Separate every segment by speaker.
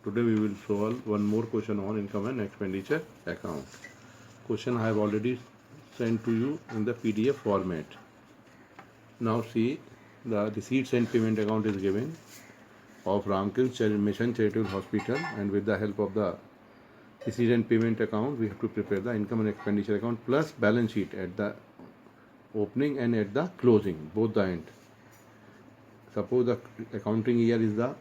Speaker 1: Today we will solve one more question on income and expenditure account. Question I have already sent to you in the PDF format. Now see, the receipts and payment account is given of Ramkirn Mission Charitable Hospital, and with the help of the receipt and payment account we have to prepare the income and expenditure account plus balance sheet at the opening and at the closing, both the end. Suppose the accounting year is the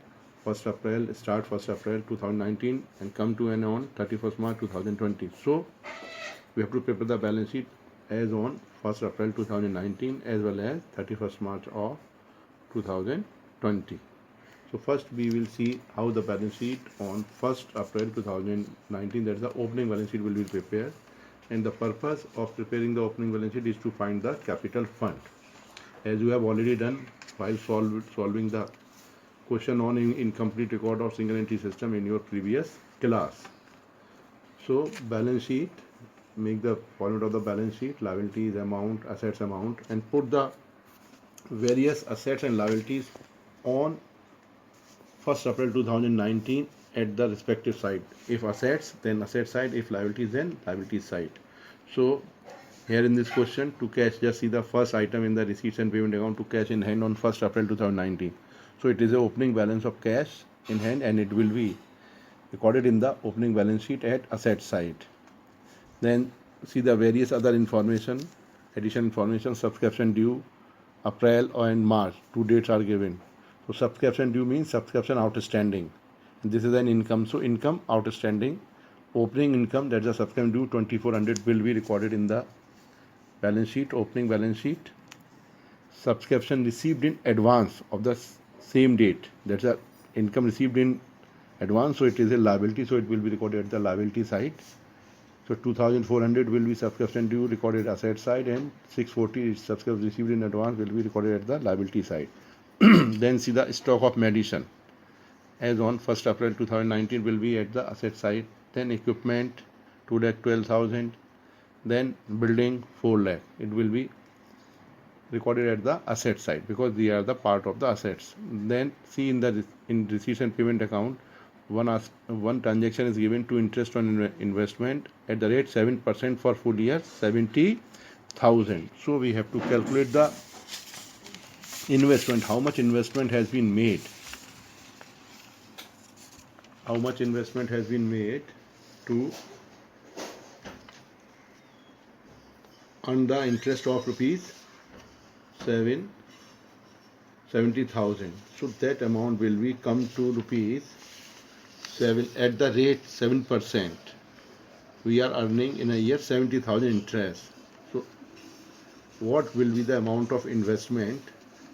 Speaker 1: 1st April, start 1st April 2019 and come to an on 31st March 2020. So we have to prepare the balance sheet as on 1st April 2019 as well as 31st March of 2020. So first we will see how the balance sheet on 1st April 2019, that is the opening balance sheet, will be prepared. And the purpose of preparing the opening balance sheet is to find the capital fund, as you have already done while solving the question on incomplete record of single entry system in your previous class. So balance sheet, make the format of the balance sheet, liabilities amount, assets amount, and put the various assets and liabilities on 1st April 2019 at the respective side. If assets, then asset side; if liabilities, then liabilities side. So here in this question, to cash, just see the first item in the receipts and payment account, to cash in hand on 1st April 2019. So it is a opening balance of cash in hand and it will be recorded in the opening balance sheet at asset side. Then see the various other information, additional information, subscription due, April and March, 2 dates are given. So subscription due means subscription outstanding. And this is an income. So income outstanding, opening income, that's the subscription due 2400 will be recorded in the balance sheet, opening balance sheet. Subscription received in advance of the same date, that's a income received in advance, so it is a liability, so it will be recorded at the liability side. So 2400 will be subscription due, recorded asset side, and 640 subscription received in advance will be recorded at the liability side. Then see the stock of medicine as on 1st April 2019 will be at the asset side. Then equipment 2,12,000. Then building 4 lakh, it will be recorded at the asset side because they are the part of the assets. Then see in the receipts and payment account, one transaction is given to interest on investment at the rate 7% for full year, 70,000. So we have to calculate the investment, how much investment has been made, to earn the interest of rupees 70,000. So that amount will be come to rupees 7 at the rate 7%. We are earning in a year 70,000 interest. So what will be the amount of investment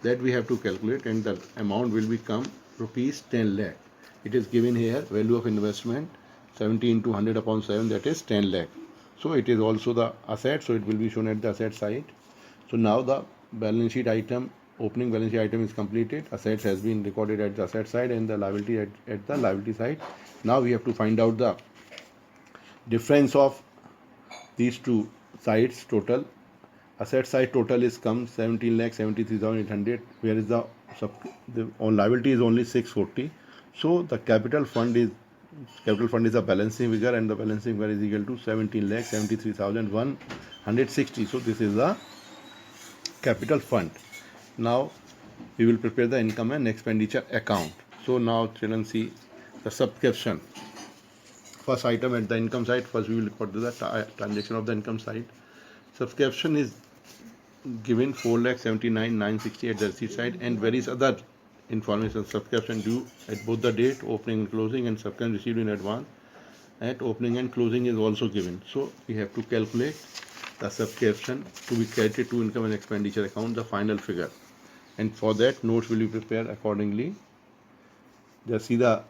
Speaker 1: that we have to calculate, and the amount will become rupees 10 lakh. It is given here, value of investment 70 into 100 upon 7, that is 10 lakh. So it is also the asset, so it will be shown at the asset side. So now the balance sheet item, opening balance sheet item is completed. Assets has been recorded at the asset side and the liability at the liability side. Now we have to find out the difference of these two sides. Total asset side total is come 17,73,800, where is the on liability is only 640. So the capital fund is a balancing figure, and the balancing figure is equal to 17,73,160. So this is the capital fund. Now we will prepare the income and expenditure account. So now children, see the subscription. First item at the income side, first we will record the transaction of the income side. Subscription is given 4,79,960 at the receipt side, and various other information, subscription due at both the date, opening and closing, and subscription received in advance at opening and closing is also given. So we have to calculate the subscription to be credited to income and expenditure account, the final figure, and for that notes will be prepared accordingly. Just see the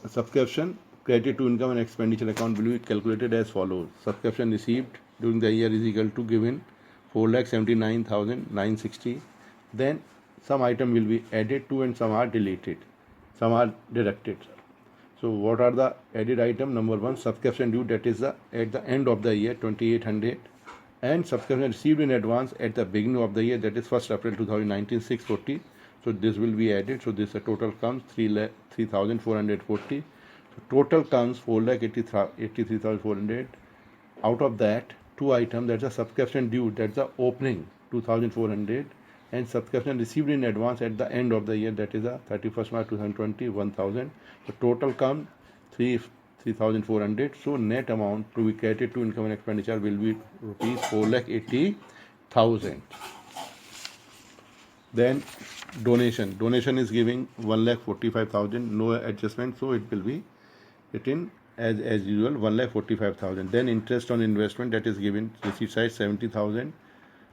Speaker 1: subscription credited to income and expenditure account will be calculated as follows. Subscription received during the year is equal to given 4,79,960. Then some item will be added to and some are deleted, some are deducted. So what are the added item? Number 1, subscription due, that is at the end of the year 2,800, and subscription received in advance at the beginning of the year, that is 1st April 2019, 640. So this will be added. So this total comes 3,440. Total comes 4,83,400. Out of that, two items, that's a subscription due, that's the opening 2,400, and subscription received in advance at the end of the year, that is a 31st March 2020, 1,000. So total come 3,400. So net amount to be credited to income and expenditure will be rupees 4,80,000. Then donation is giving 1,45,000, no adjustment, so it will be written as usual 1,45,000. Then interest on investment, that is given receipt side 70,000.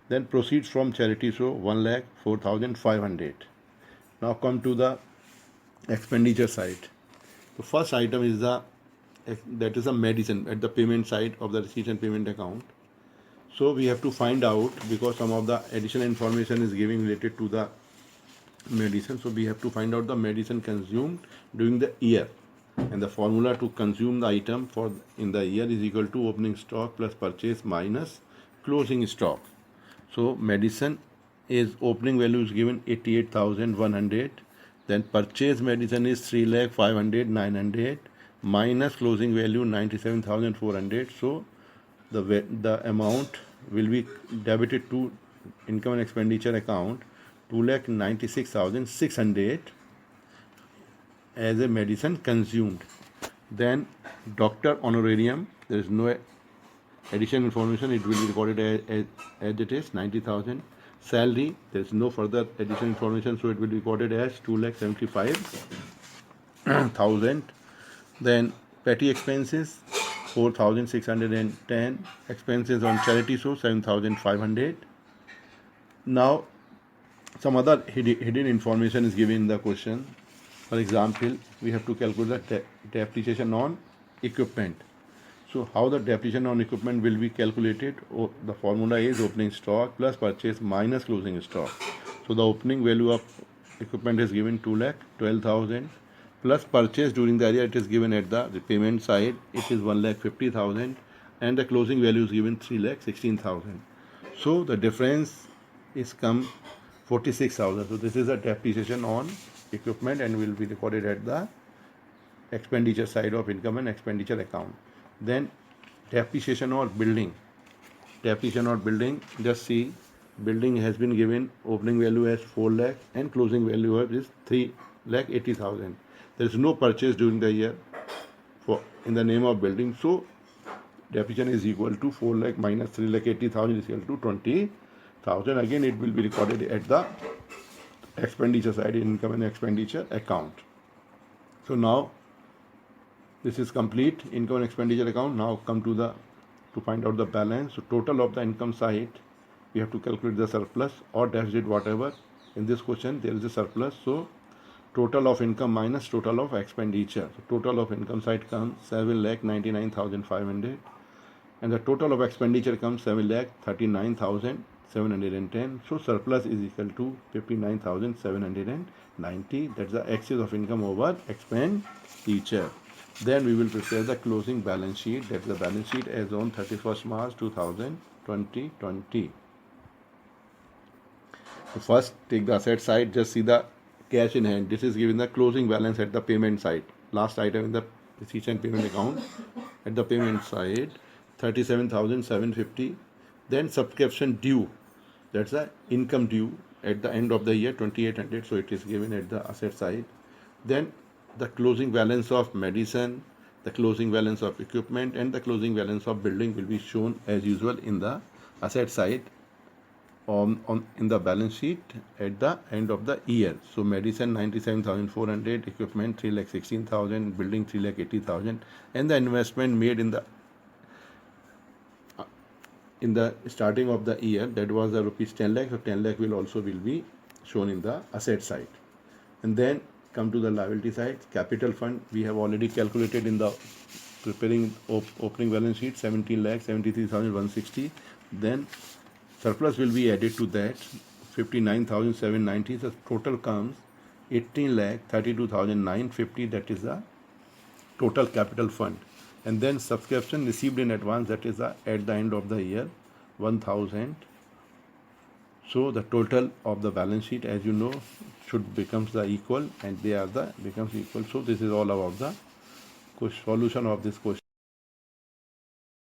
Speaker 1: Then proceeds from charity, so 1,04,500. Now come to the expenditure side. The first item is that is a medicine at the payment side of the receipt and payment account. So we have to find out, because some of the additional information is giving related to the medicine. So we have to find out the medicine consumed during the year, and the formula to consume the item for in the year is equal to opening stock plus purchase minus closing stock. So medicine is opening value is given 88,100. Then purchase medicine is 3,05,900 minus closing value 97,400. So the amount will be debited to income and expenditure account 2,96,600 as a medicine consumed. Then doctor honorarium, there is no additional information, it will be recorded as it is 90,000. Salary, there is no further additional information, so it will be recorded as 2,75,000. Then petty expenses 4,610. Expenses on charity, so 7,500. Now some other hidden information is given in the question. For example, we have to calculate the depreciation on equipment. So how the depreciation on equipment will be calculated? The formula is opening stock plus purchase minus closing stock. So the opening value of equipment is given 2,12,000 plus purchase during the year, it is given at the payment side, it is 1,50,000, and the closing value is given 3,16,000. So the difference is come 46,000. So this is a depreciation on equipment and will be recorded at the expenditure side of income and expenditure account. Then depreciation or building. Just see, building has been given opening value as 4 lakh and closing value is 3,80,000. There is no purchase during the year for in the name of building. So depreciation is equal to 4 lakh minus 3,80,000 is equal to 20,000. Again, it will be recorded at the expenditure side, income and expenditure account. So now this is complete income and expenditure account. Now come to find out the balance. So total of the income side, we have to calculate the surplus or deficit, whatever. In this question there is a surplus, so total of income minus total of expenditure. So total of income side comes 7,99,500, and the total of expenditure comes 7,39,710. So surplus is equal to 59,790. That's the excess of income over expenditure. Then we will prepare the closing balance sheet. That's the balance sheet as on 31st March 2020. So first take the asset side, just see the cash in hand. This is given the closing balance at the payment side. Last item in the receipt and payment account at the payment side 37,750. Then subscription due, that's the income due at the end of the year 2,800. So it is given at the asset side. Then the closing balance of medicine, the closing balance of equipment, and the closing balance of building will be shown as usual in the asset side in the balance sheet at the end of the year. So medicine 97,400, equipment 3,16,000, building 3,80,000, and the investment made in the starting of the year, that was the rupees 10 lakh. So 10 lakh will be shown in the asset side. And then come to the liability side. Capital fund, we have already calculated in the preparing opening balance sheet 17,73,160. Then surplus will be added to that 59,790. So total comes 18,32,950. That is the total capital fund. And then subscription received in advance, that is at the end of the year 1,000. So the total of the balance sheet, as you know, should becomes the equal, and they are the becomes equal. So this is all about the solution of this question.